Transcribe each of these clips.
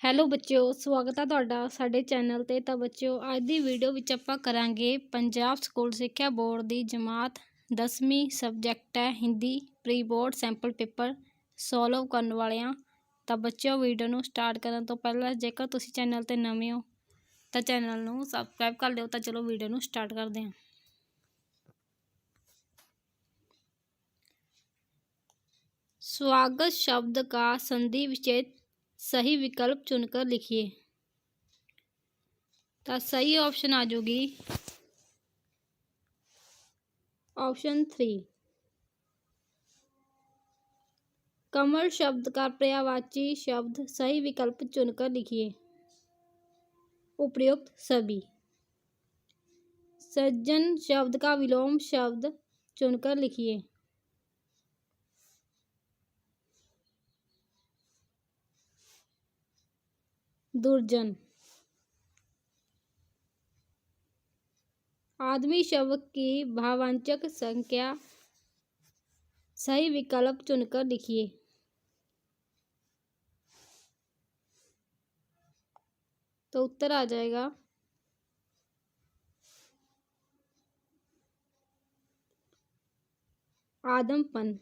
Hello ਬੱਚਿਓ, ਸਵਾਗਤ ਹੈ ਤੁਹਾਡਾ ਸਾਡੇ ਚੈਨਲ 'ਤੇ। ਤਾਂ ਬੱਚਿਓ, ਅੱਜ ਦੀ ਵੀਡੀਓ ਵਿੱਚ ਆਪਾਂ ਕਰਾਂਗੇ ਪੰਜਾਬ ਸਕੂਲ ਸਿੱਖਿਆ ਬੋਰਡ ਦੀ ਜਮਾਤ 10ਵੀਂ ਸਬਜੈਕਟ ਹੈ Hindi pre board sample paper solve ਕਰਨ ਵਾਲਿਆਂ। ਤਾਂ ਬੱਚਿਓ, ਵੀਡੀਓ ਨੂੰ ਸਟਾਰਟ ਕਰਨ ਤੋਂ ਪਹਿਲਾਂ ਜੇਕਰ ਤੁਸੀਂ ਚੈਨਲ 'ਤੇ ਨਵੇਂ ਹੋ ਤਾਂ ਚੈਨਲ ਨੂੰ ਸਬਸਕ੍ਰਾਈਬ ਕਰ ਲਿਓ। ਤਾਂ ਚਲੋ ਵੀਡੀਓ ਨੂੰ ਸਟਾਰਟ ਕਰਦੇ ਹਾਂ। स्वागत शब्द का संधि विच्छेद सही विकल्प चुनकर लिखिए। तो सही ऑप्शन आ जाएगी ऑप्शन 3। कमल शब्द का पर्यायवाची शब्द सही विकल्प चुनकर लिखिए। उपयुक्त सभी। सज्जन शब्द का विलोम शब्द चुनकर लिखिए। दुर्जन। आदमी शब्द की भावांचक संख्या सही विकल्प चुनकर लिखिए। तो उत्तर आ जाएगा आदमपन।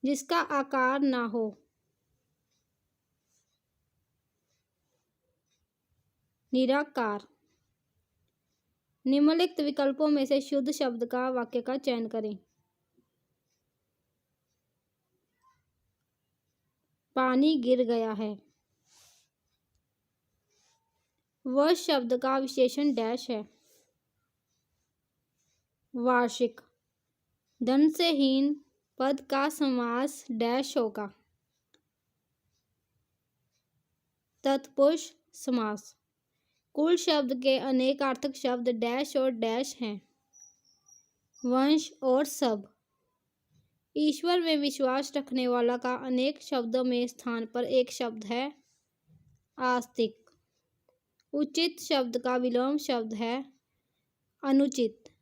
जिसका आकार ना हो। निराकार। निम्नलिखित विकल्पों में से शुद्ध शब्द का वाक्य का चयन करें। पानी गिर गया है। वह शब्द का विशेषण डैश है। वार्षिक। धन से हीन पद का समास डैश होगा। तत्पुरुष समास। कुल शब्द के अनेकार्थक शब्द डैश और डैश हैं। वंश और सब। ईश्वर में विश्वास रखने वाला का अनेक शब्दों में स्थान पर एक शब्द है आस्तिक। उचित शब्द का विलोम शब्द है अनुचित।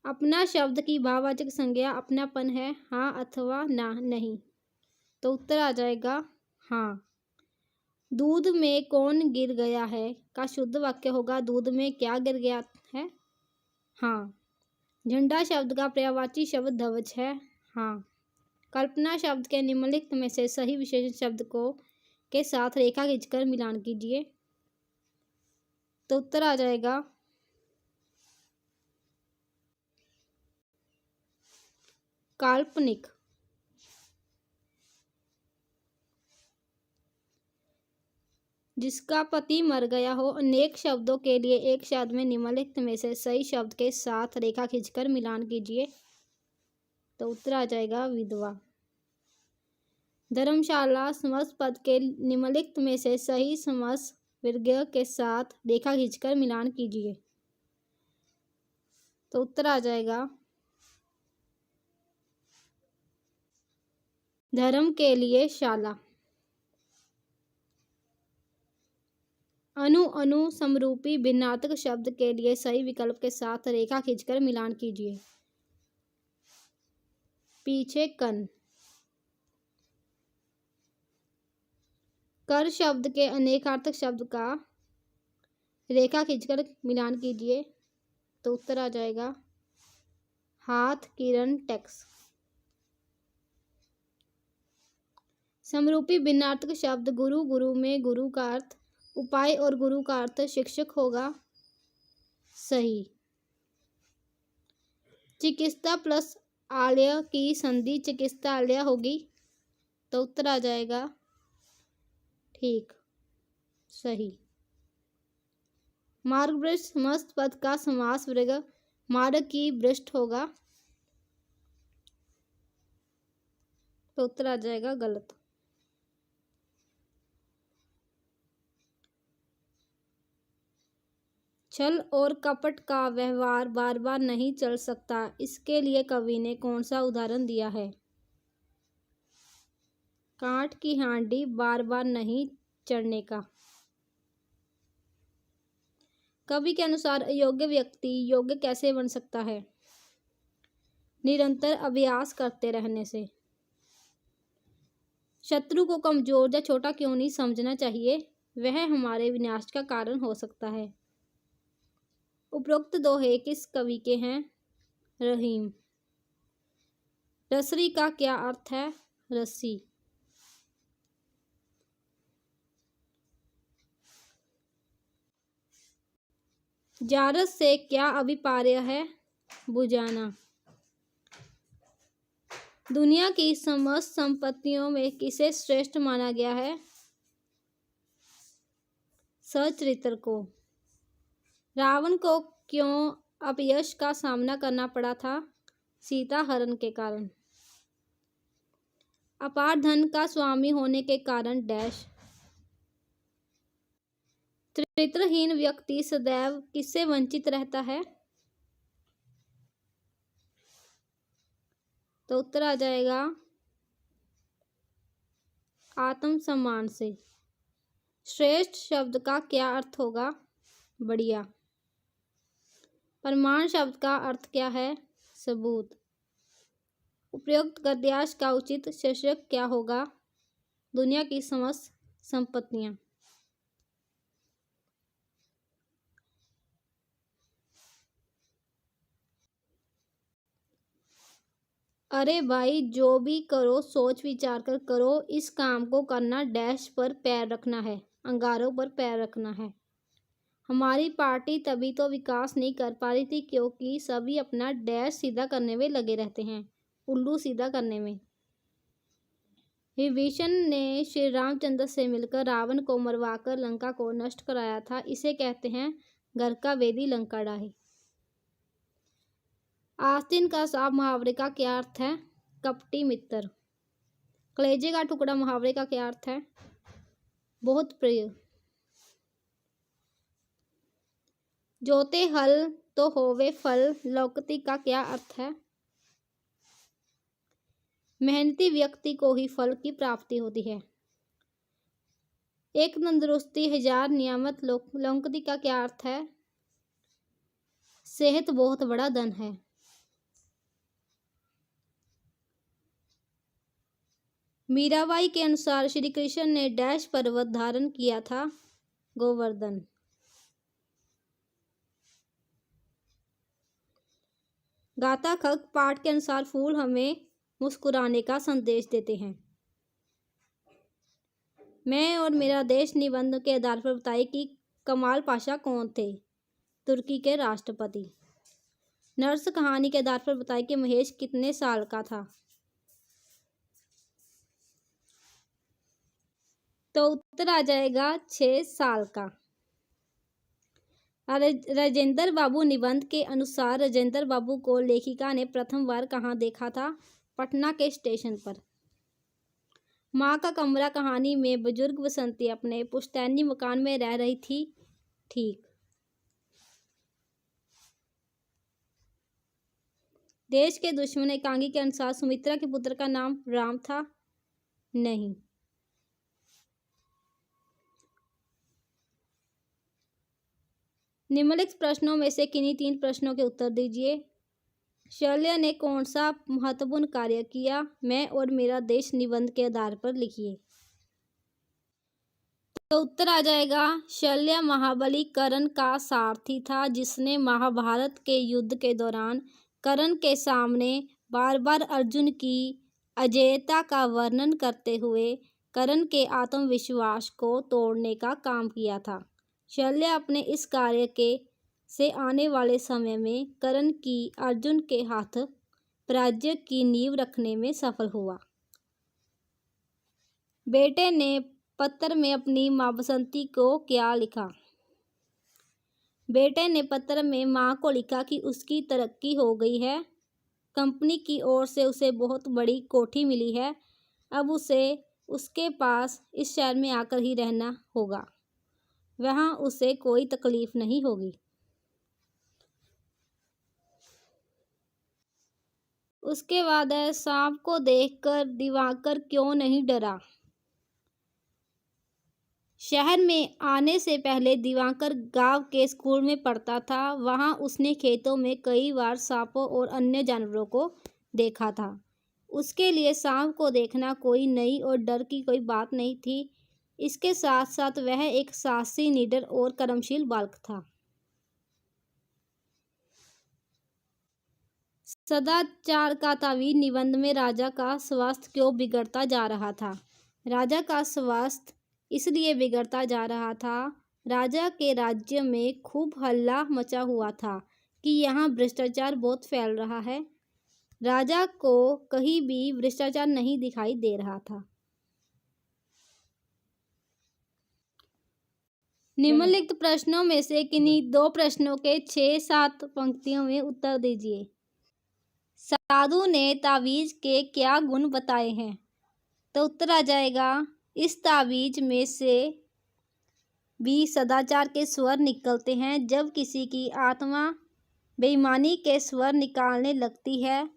अपना शब्द की भाववाचक संज्ञा अपनापन है, हाँ अथवा ना नहीं। तो उत्तर आ जाएगा हाँ। दूध में कौन गिर गया है का शुद्ध वाक्य होगा दूध में क्या गिर गया है, हाँ। झंडा शब्द का पर्यायवाची शब्द ध्वज है, हाँ। कल्पना शब्द के निम्नलिखित में से सही विशेषण शब्द को के साथ रेखा खींचकर मिलान कीजिए। तो उत्तर आ जाएगा काल्पनिक। जिसका पति मर गया हो। अनेक शब्दों के लिए एक शब्द में निम्नलिखित में से सही शब्द के साथ रेखा खींचकर मिलान कीजिए। तो उत्तर आ जाएगा विधवा। धर्मशाला समस्त पद के निम्नलिखित में से सही समस्त विग्रह के साथ रेखा खींचकर मिलान कीजिए। तो उत्तर आ जाएगा धर्म के लिए शाला। अनु अनु समरूपी भिन्नार्थक शब्द के लिए सही विकल्प के साथ रेखा खींचकर मिलान कीजिए। पीछे कन। कर शब्द के अनेकार्थक शब्द का रेखा खींचकर मिलान कीजिए। तो उत्तर आ जाएगा हाथ किरण टैक्स। समरूपी भिन्नार्थक शब्द गुरु गुरु में गुरु का अर्थ उपाय और गुरु का अर्थ शिक्षक होगा, सही। चिकित्सा प्लस आलय की संधि चिकित्सालय होगी। तो उत्तर आ जाएगा ठीक, सही। मार्ग भ्रष्ट समस्त पद का समास वर्ग मार्ग की भ्रष्ट होगा। तो उत्तर आ जाएगा गलत। छल और कपट का व्यवहार बार बार नहीं चल सकता। इसके लिए कवि ने कौन सा उदाहरण दिया है। कांट की हांडी बार बार नहीं चढ़ने का। कवि के अनुसार अयोग्य व्यक्ति योग्य कैसे बन सकता है। निरंतर अभ्यास करते रहने से। शत्रु को कमजोर या छोटा क्यों नहीं समझना चाहिए, वह हमारे विनाश का कारण हो सकता है। उपरोक्त दोहे किस कवि के हैं? रहीम। रसरी का क्या अर्थ है? रस्सी। जारस से क्या अभिप्राय है? बुझाना। दुनिया की समस्त संपत्तियों में किसे श्रेष्ठ माना गया है? सच्चरित्र को। रावण को क्यों अपयश का सामना करना पड़ा था? सीता हरण के कारण। अपार धन का स्वामी होने के कारण डैश। चरित्रहीन व्यक्ति सदैव किससे वंचित रहता है? तो उत्तर आ जाएगा आत्मसम्मान से। श्रेष्ठ शब्द का क्या अर्थ होगा? बढ़िया। प्रमाण शब्द का अर्थ क्या है? सबूत। उपयुक्त गद्यांश का उचित शीर्षक क्या होगा? दुनिया की समस्त संपत्तियां। अरे भाई, जो भी करो सोच विचार कर करो। इस काम को करना डैश पर पैर रखना है, अंगारों पर पैर रखना है। हमारी पार्टी तभी तो विकास नहीं कर पा रही थी क्योंकि सभी अपना डैश सीधा करने में लगे रहते हैं, उल्लू सीधा करने में। विभीषण ने श्री रामचंद्र से मिलकर रावण को मरवाकर लंका को नष्ट कराया था। इसे कहते हैं घर का वेदी लंका ढाहे। आस्तीन का सांप मुहावरे का क्या अर्थ है? कपटी मित्र। कलेजे का टुकड़ा मुहावरे का क्या अर्थ है? बहुत प्रिय। जोते हल तो होवे फल लौकती का क्या अर्थ है? मेहनती व्यक्ति को ही फल की प्राप्ति होती है। एक तंदुरुस्ती हजार नियामत लौकती का क्या अर्थ है? सेहत बहुत बड़ा धन है। मीराबाई के अनुसार श्री कृष्ण ने डैश पर्वत धारण किया था? गोवर्धन। गाथा खग पाठ के अनुसार फूल हमें मुस्कुराने का संदेश देते हैं। मैं और मेरा देश निबंध के आधार पर बताइए कि कमाल पाशा कौन थे? तुर्की के राष्ट्रपति। नर्स कहानी के आधार पर बताइए कि महेश कितने साल का था? तो उत्तर आ जाएगा 6 साल का। राजेंद्र बाबू निबंध के अनुसार राजेंद्र बाबू को लेखिका ने प्रथम बार कहाँ देखा था? पटना के स्टेशन पर। माँ का कमरा कहानी में बुजुर्ग बसंती अपने पुश्तैनी मकान में रह रही थी। ठीक। देश के दुश्मन एकांगी के अनुसार सुमित्रा के पुत्र का नाम राम था? नहीं। निम्नलिखित प्रश्नों में से किन्हीं 3 प्रश्नों के उत्तर दीजिए। शल्य ने कौन सा महत्वपूर्ण कार्य किया? मैं और मेरा देश निबंध के आधार पर लिखिए। तो उत्तर आ जाएगा शल्य महाबली कर्ण का सारथी था, जिसने महाभारत के युद्ध के दौरान कर्ण के सामने बार बार अर्जुन की अजेयता का वर्णन करते हुए कर्ण के आत्मविश्वास को तोड़ने का काम किया था। शल्य अपने इस कार्य के से आने वाले समय में कर्ण की अर्जुन के हाथ पराजय की नींव रखने में सफल हुआ। बेटे ने पत्र में अपनी माँ बसंती को क्या लिखा? बेटे ने पत्र में माँ को लिखा कि उसकी तरक्की हो गई है, कंपनी की ओर से उसे बहुत बड़ी कोठी मिली है, अब उसे उसके पास इस शहर में आकर ही रहना होगा, वहाँ उसे कोई तकलीफ नहीं होगी। उसके बाद है सांप को देखकर दिवाकर क्यों नहीं डरा? शहर में आने से पहले दिवाकर गांव के स्कूल में पढ़ता था। वहां उसने खेतों में कई बार सांपों और अन्य जानवरों को देखा था। उसके लिए सांप को देखना कोई नई और डर की कोई बात नहीं थी। इसके साथ साथ वह एक साहसी, निडर और कर्मशील बालक था। सदाचार का तावीज़ निबंध में राजा का स्वास्थ्य क्यों बिगड़ता जा रहा था। राजा का स्वास्थ्य इसलिए बिगड़ता जा रहा था, राजा के राज्य में खूब हल्ला मचा हुआ था कि यहाँ भ्रष्टाचार बहुत फैल रहा है। राजा को कहीं भी भ्रष्टाचार नहीं दिखाई दे रहा था। निम्नलिखित प्रश्नों में से किन्हीं 2 प्रश्नों के 6-7 पंक्तियों में उत्तर दीजिए। साधु ने तावीज़ के क्या गुण बताए हैं? तो उत्तर आ जाएगा, इस तावीज़ में से भी सदाचार के स्वर निकलते हैं। जब किसी की आत्मा बेईमानी के स्वर निकालने लगती है,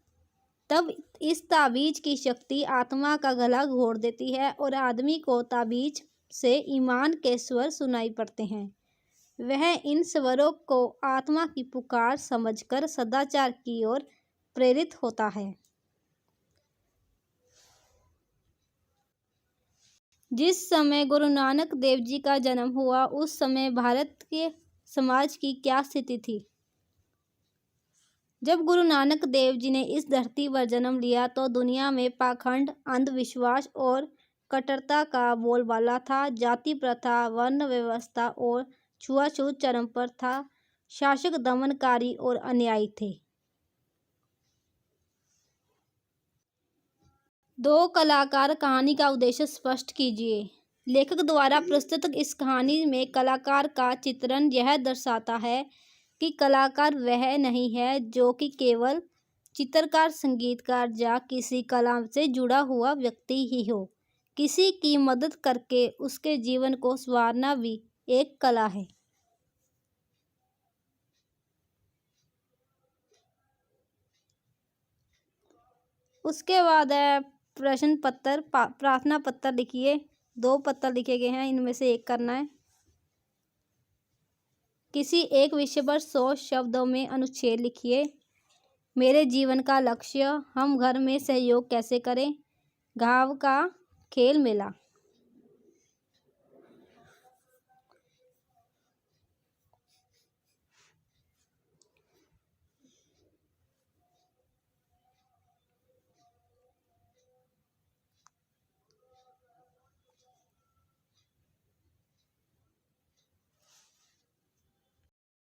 तब इस तावीज़ की शक्ति आत्मा का गला घोट देती है और आदमी को तावीज़ से ईमान के स्वर सुनाई पड़ते हैं। वह इन स्वरों को आत्मा की पुकार समझकर सदाचार की ओर प्रेरित होता है। जिस समय गुरु नानक देव जी का जन्म हुआ, उस समय भारत के समाज की क्या स्थिति थी? जब गुरु नानक देव जी ने इस धरती पर जन्म लिया तो दुनिया में पाखंड, अंधविश्वास और कट्टरता का बोलबाला था। जाति प्रथा, वर्ण व्यवस्था और छुआछूत चरम पर था। शासक दमनकारी और अन्यायी थे। 2 कलाकार कहानी का उद्देश्य स्पष्ट कीजिए। लेखक द्वारा प्रस्तुत इस कहानी में कलाकार का चित्रण यह दर्शाता है कि कलाकार वह नहीं है जो कि केवल चित्रकार, संगीतकार या किसी कला से जुड़ा हुआ व्यक्ति ही हो। किसी की मदद करके उसके जीवन को संवारना भी एक कला है। उसके बाद है प्रश्न पत्र, प्रार्थना पत्र लिखिए। 2 पत्र लिखे गए हैं, इनमें से एक करना है। किसी एक विषय पर 100 शब्दों में अनुच्छेद लिखिए। मेरे जीवन का लक्ष्य, हम घर में सहयोग कैसे करें, गांव का खेल मेला।